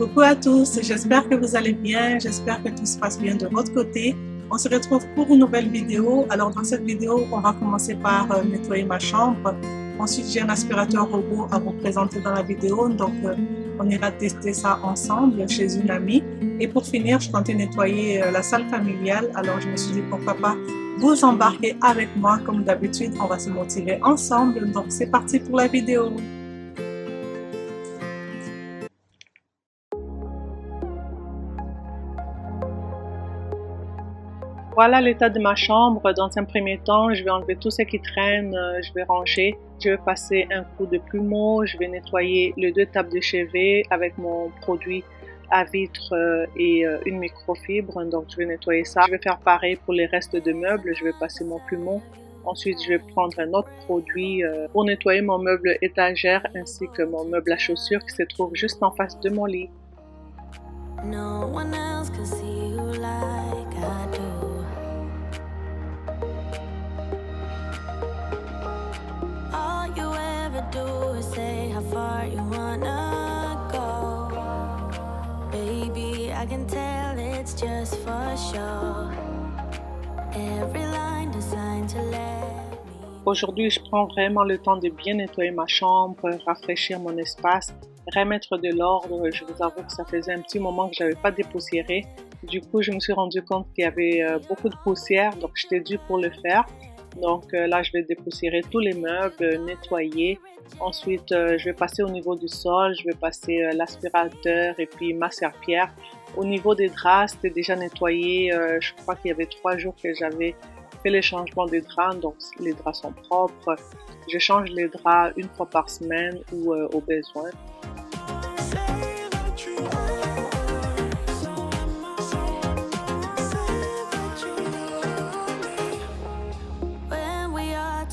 Coucou à tous, j'espère que vous allez bien, j'espère que tout se passe bien de votre côté. On se retrouve pour une nouvelle vidéo. Alors dans cette vidéo, on va commencer par nettoyer ma chambre. Ensuite, j'ai un aspirateur robot à vous présenter dans la vidéo, donc on ira tester ça ensemble chez une amie. Et pour finir, je comptais nettoyer la salle familiale, alors je me suis dit pourquoi pas vous embarquer avec moi. Comme d'habitude, on va se motiver ensemble, donc c'est parti pour la vidéo. Voilà l'état de ma chambre. Dans un premier temps, je vais enlever tout ce qui traîne, je vais ranger, je vais passer un coup de plumeau, je vais nettoyer les 2 tables de chevet avec mon produit à vitre et une microfibre. Donc je vais nettoyer ça. Je vais faire pareil pour les restes de meubles, je vais passer mon plumeau. Ensuite, je vais prendre un autre produit pour nettoyer mon meuble étagère ainsi que mon meuble à chaussures qui se trouve juste en face de mon lit. No one else can see you like I do. All you ever do is say how far you wanna go. Baby, I can tell it's just for show. Every line designed to let me. Aujourd'hui, je prends vraiment le temps de bien nettoyer ma chambre, rafraîchir mon espace, remettre de l'ordre. Je vous avoue que ça faisait un petit moment que je n'avais pas dépoussiéré. Du coup, je me suis rendu compte qu'il y avait beaucoup de poussière, donc j'étais due pour le faire. Donc là, je vais dépoussiérer tous les meubles, nettoyer. Ensuite, je vais passer au niveau du sol, je vais passer l'aspirateur et puis ma serpillière. Au niveau des draps, c'était déjà nettoyé. Je crois qu'il y avait 3 jours que j'avais fait les changements des draps, donc les draps sont propres. Je change les draps 1 fois par semaine ou au besoin.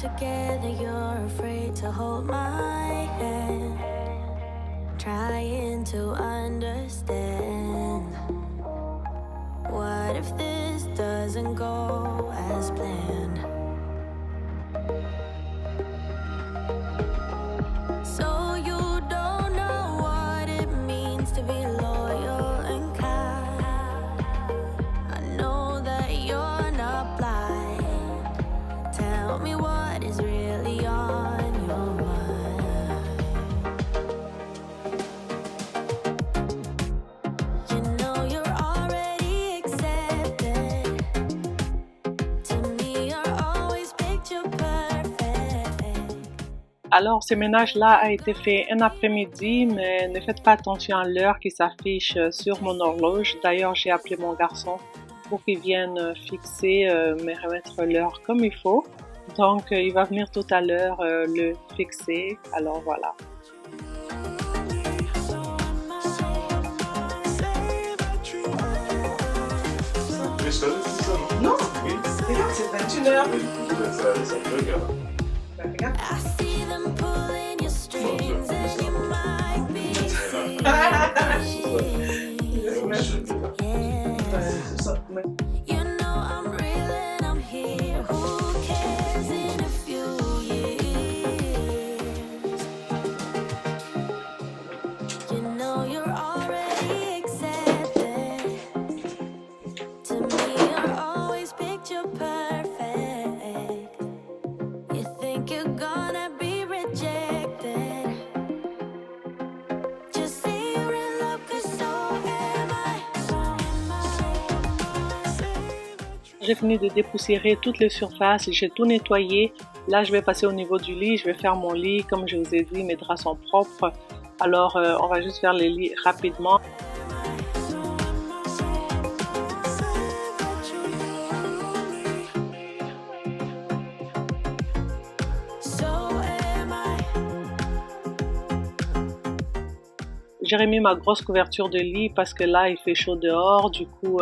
Together, you're afraid to hold my hand, trying to understand. What if this doesn't go as planned? So you don't know what it means to be loyal and kind. I know that you're not blind. Tell me what is really on your mind. You know you're already accepted. To me, you're always picture perfect. Alors, ce ménage-là a été fait un après-midi, mais ne faites pas attention à l'heure qui s'affiche sur mon horloge. D'ailleurs, j'ai appelé mon garçon pour qu'il vienne fixer, me remettre l'heure comme il faut. Donc, il va venir tout à l'heure le fixer. Alors, voilà. Non, regarde, c'est 21h. Regarde. J'ai fini de dépoussiérer toutes les surfaces, j'ai tout nettoyé. Là, je vais passer au niveau du lit, je vais faire mon lit. Comme je vous ai dit, mes draps sont propres. Alors, on va juste faire les lits rapidement. J'ai remis ma grosse couverture de lit parce que là, il fait chaud dehors. Du coup,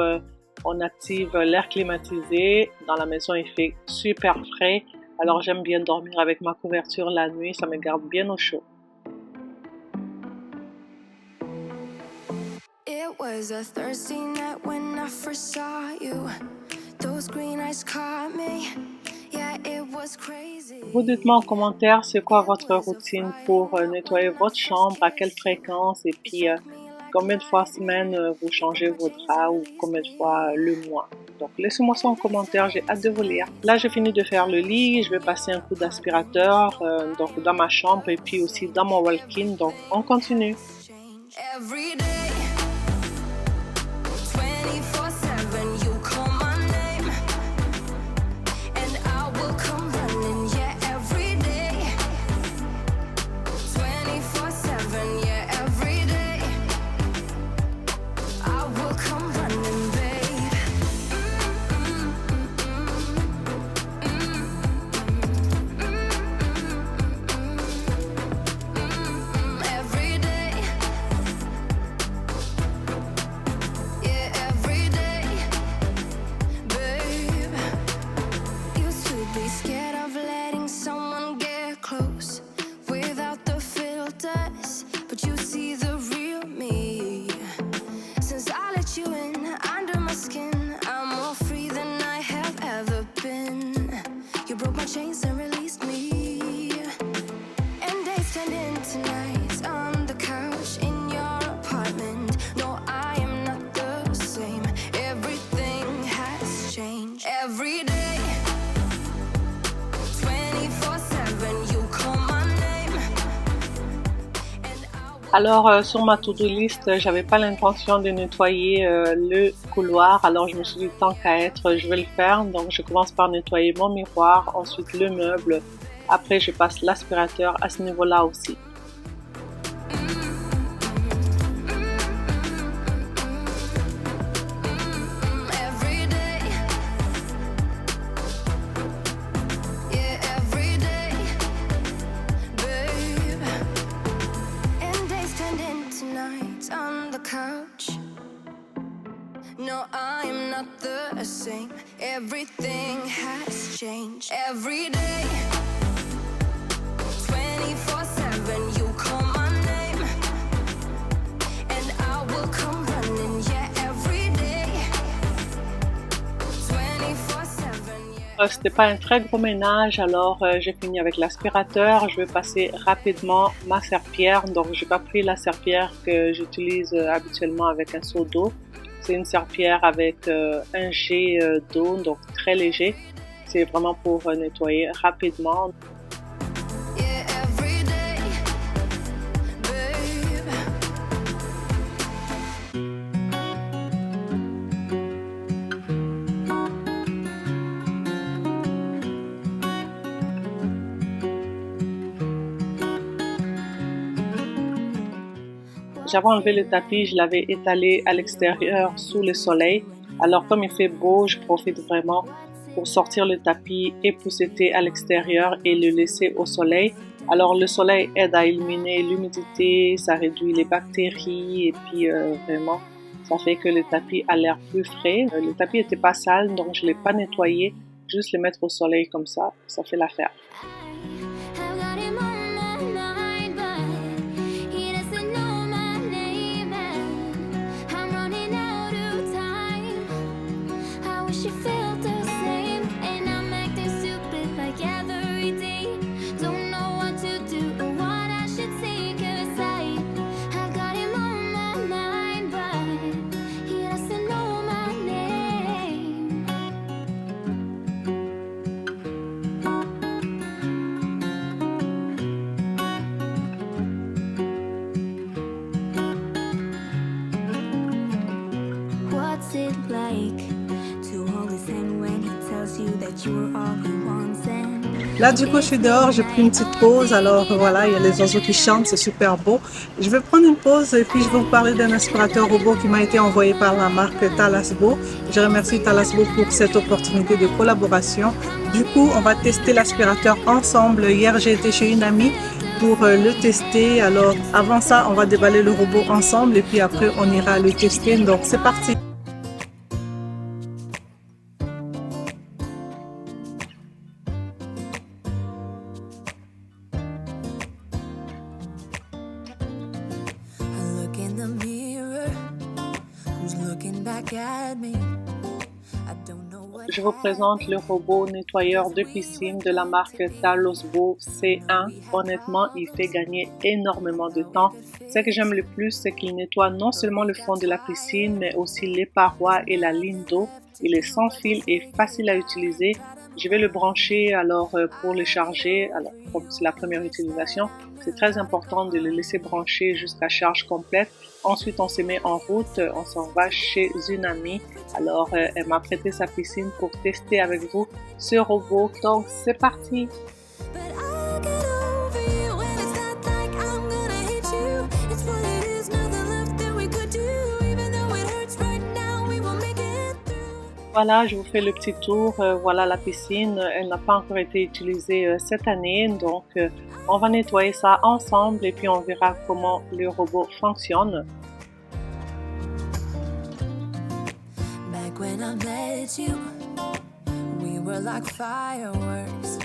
on active l'air climatisé. Dans la maison, il fait super frais. Alors, j'aime bien dormir avec ma couverture la nuit. Ça me garde bien au chaud. It was a Thursday night when I first saw you. Those green eyes caught me. Vous dites-moi en commentaire c'est quoi votre routine pour nettoyer votre chambre, à quelle fréquence et puis combien de fois semaine vous changez vos draps ou combien de fois le mois. Donc laissez-moi ça en commentaire, j'ai hâte de vous lire. Là j'ai fini de faire le lit, je vais passer un coup d'aspirateur donc dans ma chambre et puis aussi dans mon walk-in, donc on continue. Chains and released me, and days turned into nights on the couch in your apartment. No, I am not the same. Everything has changed. Every day, 24/7, you call my name. Alors sur ma to-do list, j'avais pas l'intention de nettoyer le couloir, alors je me suis dit tant qu'à être, je vais le faire. Donc je commence par nettoyer mon miroir, ensuite le meuble, après je passe l'aspirateur à ce niveau-là aussi. No, I'm not the same. Everything has changed. Every day, 24/7, you call my name, and I will come running. Yeah, every day, 24/7. Yeah. C'était pas un très gros ménage, alors j'ai fini avec l'aspirateur. Je vais passer rapidement ma serpillière. Donc j'ai pas pris la serpillière que j'utilise habituellement avec un seau d'eau. C'est une serpillière avec un jet d'eau, donc très léger. C'est vraiment pour nettoyer rapidement. J'avais enlevé le tapis, je l'avais étalé à l'extérieur sous le soleil. Alors comme il fait beau, je profite vraiment pour sortir le tapis, épousseter à l'extérieur et le laisser au soleil. Alors le soleil aide à éliminer l'humidité, ça réduit les bactéries et puis vraiment ça fait que le tapis a l'air plus frais. Le tapis n'était pas sale donc je ne l'ai pas nettoyé, juste le mettre au soleil comme ça fait l'affaire. Là du coup je suis dehors, j'ai pris une petite pause, alors voilà, il y a les oiseaux qui chantent, c'est super beau. Je vais prendre une pause et puis je vais vous parler d'un aspirateur robot qui m'a été envoyé par la marque Talasbo. Je remercie Talasbo pour cette opportunité de collaboration. Du coup on va tester l'aspirateur ensemble. Hier j'ai été chez une amie pour le tester, alors avant ça on va déballer le robot ensemble et puis après on ira le tester, donc c'est parti. je vous présente le robot nettoyeur de piscine de la marque Talosbo C1. Honnêtement, il fait gagner énormément de temps. Ce que j'aime le plus, c'est qu'il nettoie non seulement le fond de la piscine, mais aussi les parois et la ligne d'eau. Il est sans fil et facile à utiliser. Je vais le brancher alors pour le charger. Alors, comme c'est la première utilisation, c'est très important de le laisser brancher jusqu'à charge complète. Ensuite, on se met en route, on s'en va chez une amie. Alors, elle m'a prêté sa piscine pour tester avec vous ce robot. Donc, c'est parti! Voilà, je vous fais le petit tour. Voilà la piscine, elle n'a pas encore été utilisée cette année, donc on va nettoyer ça ensemble et puis on verra comment le robot fonctionne. Back when I met you, we were like fireworks,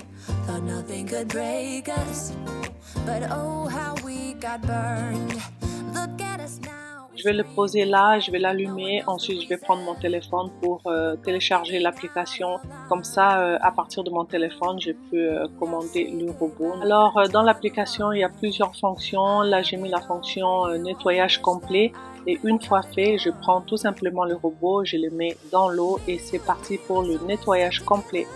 thought nothing could break us, but oh how we got burned, look at us now. Je vais le poser là, je vais l'allumer, ensuite je vais prendre mon téléphone pour télécharger l'application. Comme ça, à partir de mon téléphone, je peux commander le robot. Alors, dans l'application, il y a plusieurs fonctions. Là, j'ai mis la fonction nettoyage complet. Et une fois fait, je prends tout simplement le robot, je le mets dans l'eau et c'est parti pour le nettoyage complet.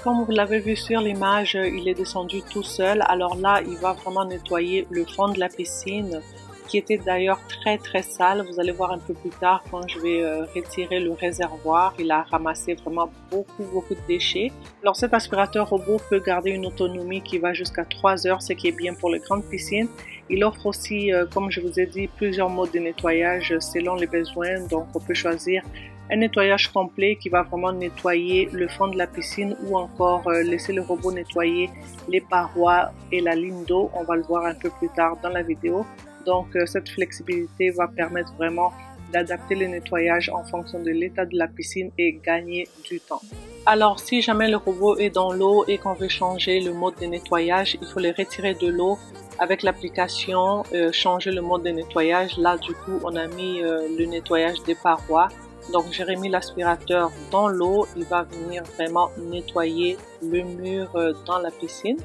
Comme vous l'avez vu sur l'image, il est descendu tout seul. Alors là, il va vraiment nettoyer le fond de la piscine, qui était d'ailleurs très sale. Vous allez voir un peu plus tard quand je vais retirer le réservoir. Il a ramassé vraiment beaucoup de déchets. Alors cet aspirateur robot peut garder une autonomie qui va jusqu'à 3 heures, ce qui est bien pour les grandes piscines. Il offre aussi, comme je vous ai dit, plusieurs modes de nettoyage selon les besoins. Donc on peut choisir un nettoyage complet qui va vraiment nettoyer le fond de la piscine ou encore laisser le robot nettoyer les parois et la ligne d'eau. On va le voir un peu plus tard dans la vidéo. Donc cette flexibilité va permettre vraiment d'adapter le nettoyage en fonction de l'état de la piscine et gagner du temps. Alors si jamais le robot est dans l'eau et qu'on veut changer le mode de nettoyage, il faut le retirer de l'eau avec l'application, changer le mode de nettoyage. Là du coup on a mis le nettoyage des parois. Donc j'ai remis l'aspirateur dans l'eau, il va venir vraiment nettoyer le mur dans la piscine.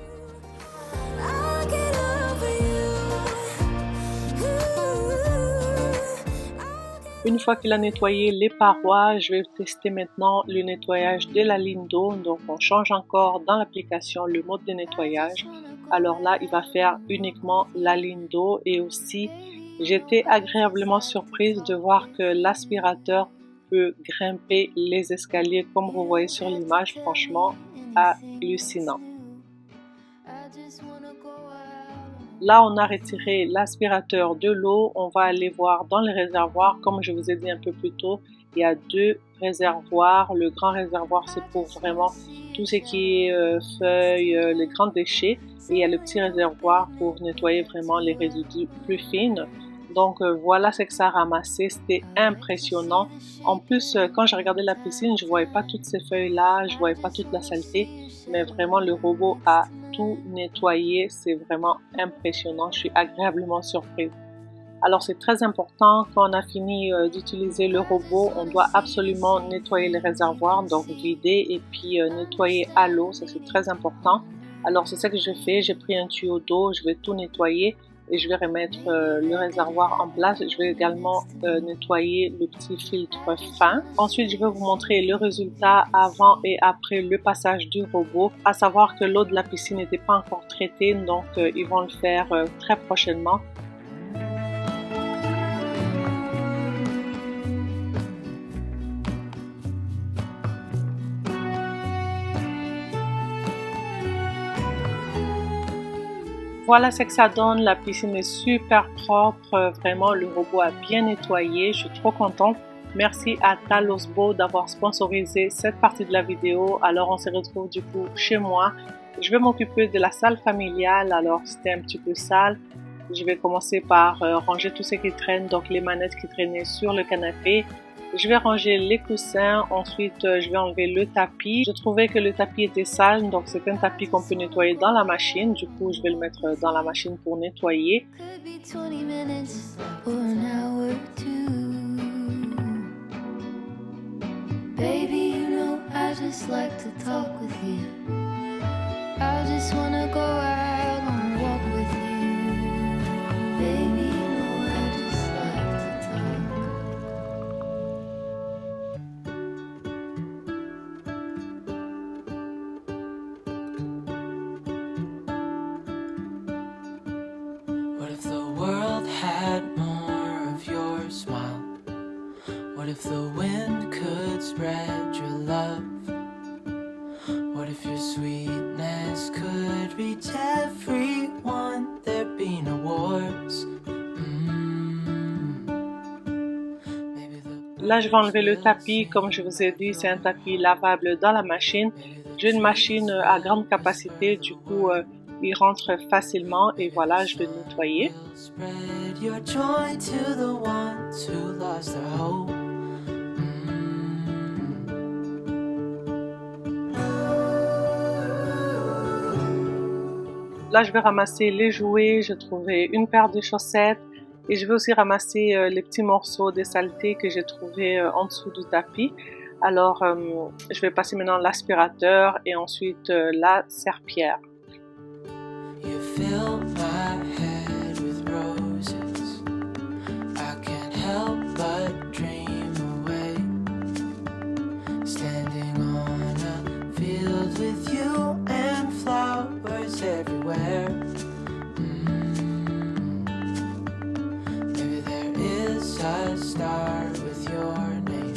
Une fois qu'il a nettoyé les parois, je vais tester maintenant le nettoyage de la ligne d'eau. Donc on change encore dans l'application le mode de nettoyage. Alors là, il va faire uniquement la ligne d'eau et aussi j'étais agréablement surprise de voir que l'aspirateur peut grimper les escaliers comme vous voyez sur l'image, franchement hallucinant. Là, on a retiré l'aspirateur de l'eau. On va aller voir dans les réservoirs. Comme je vous ai dit un peu plus tôt, il y a 2 réservoirs. Le grand réservoir, c'est pour vraiment tout ce qui est feuilles, les grands déchets. Et il y a le petit réservoir pour nettoyer vraiment les résidus plus fins. Donc voilà ce que ça a ramassé, c'était impressionnant. En plus, quand j'ai regardé la piscine, je ne voyais pas toutes ces feuilles-là, je ne voyais pas toute la saleté, mais vraiment le robot a tout nettoyé, c'est vraiment impressionnant, je suis agréablement surprise. Alors c'est très important, quand on a fini d'utiliser le robot, on doit absolument nettoyer les réservoirs, donc vider et puis nettoyer à l'eau, ça c'est très important. Alors c'est ça que je fais, j'ai pris un tuyau d'eau, je vais tout nettoyer. Et je vais remettre le réservoir en place. Je vais également nettoyer le petit filtre fin. Ensuite, je vais vous montrer le résultat avant et après le passage du robot. À savoir que l'eau de la piscine n'était pas encore traitée, donc ils vont le faire très prochainement. Voilà ce que ça donne, la piscine est super propre, vraiment le robot a bien nettoyé, je suis trop contente. Merci à Talosbo d'avoir sponsorisé cette partie de la vidéo. Alors on se retrouve du coup chez moi. Je vais m'occuper de la salle familiale, alors c'était un petit peu sale. Je vais commencer par ranger tout ce qui traîne, donc les manettes qui traînaient sur le canapé. Je vais ranger les coussins, ensuite je vais enlever le tapis. Je trouvais que le tapis était sale, donc c'est un tapis qu'on peut nettoyer dans la machine. Du coup, je vais le mettre dans la machine pour nettoyer. Could be 20 minutes or an hour too. Baby, you know I just like to talk with you. I just wanna go out on a walk with you. Baby, you know I just like to talk. What if the world had more of your smile? What if the wind could spread your love? What if your sweetness could reach everyone? There'd be no wars. Là, je vais enlever le tapis. Comme je vous ai dit, c'est un tapis lavable dans la machine. J'ai une machine à grande capacité, du coup, il rentre facilement et voilà, je vais le nettoyer. Spread your joy to the ones who lost their hope. Là, je vais ramasser les jouets. J'ai trouvé une paire de chaussettes et je vais aussi ramasser les petits morceaux des saletés que j'ai trouvés en dessous du tapis. Alors, je vais passer maintenant l'aspirateur et ensuite la serpillière. You fill my head with roses. I can't help but dream away. Standing on a field with you and flowers everywhere. Maybe there is a star with your name.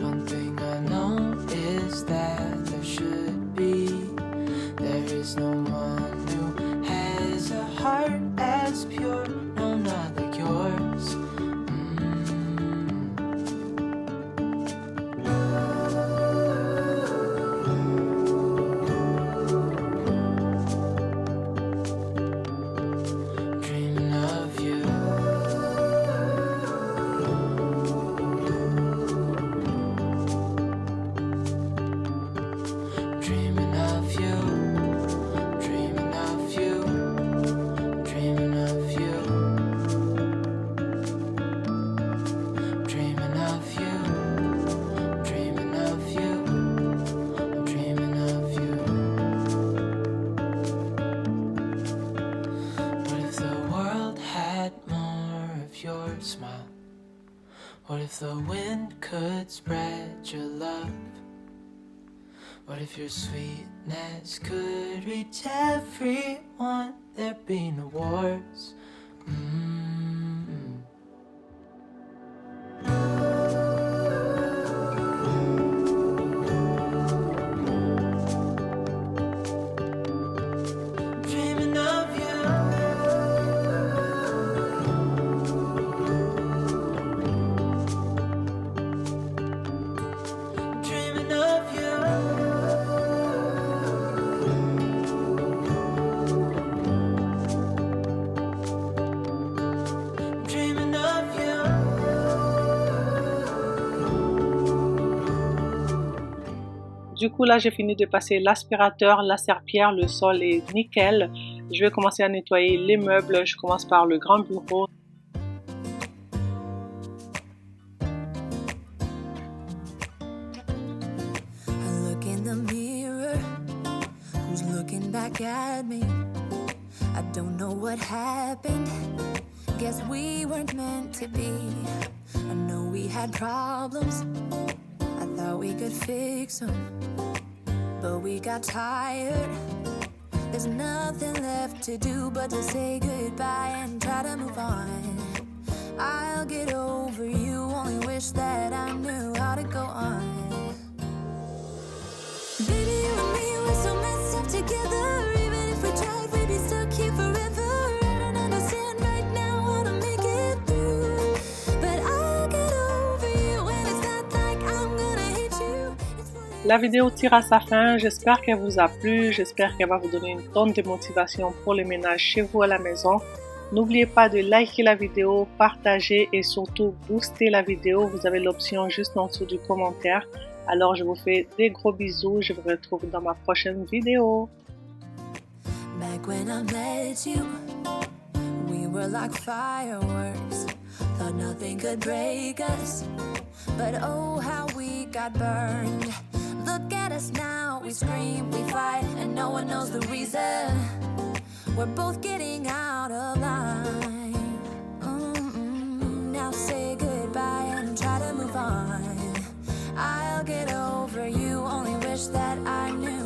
One thing I know is that there should be. There is no one who has a heart as pure, no, not like yours. Dreaming of you. Dreaming of you. Dreaming of you. Dreaming of you. Dreaming of you. Dreaming of you. I'm dreaming of you. What if the world had more of your smile? What if the wind could spread your love? What if your sweetness could reach everyone? There'd be no wars. Dreaming of you. Dreaming of you. Dreaming of you. Du coup, là, j'ai fini de passer l'aspirateur, la serpillière, le sol est nickel. Je vais commencer à nettoyer les meubles. Je commence par le grand bureau. I look in the mirror, who's looking back at me? I don't know what happened, guess we weren't meant to be. I know we had problems, I thought we could fix them, but we got tired. There's nothing left to do but to say goodbye and try to move on. I'll get over you, only wish that I knew how to go on. Baby, you and me, we're so messed up together. Even if we tried, we'd be stuck here forever. I don't understand right now how to make it through, but I'll get over you, and it's not like I'm gonna hate you. La vidéo tire à sa fin. J'espère qu'elle vous a plu. J'espère qu'elle va vous donner une tonne de motivation pour le ménage chez vous à la maison. N'oubliez pas de liker la vidéo, partager et surtout booster la vidéo. Vous avez l'option juste en dessous du commentaire. Alors je vous fais des gros bisous. Je vous retrouve dans ma prochaine vidéo. Back when I met you, we were like fireworks. Thought nothing could break us, but oh how we got burned. Look at us now, we scream, we fight, and no one knows the reason. We're both getting out of line. Now say goodbye and try to move on. I'll get over you, only wish that I knew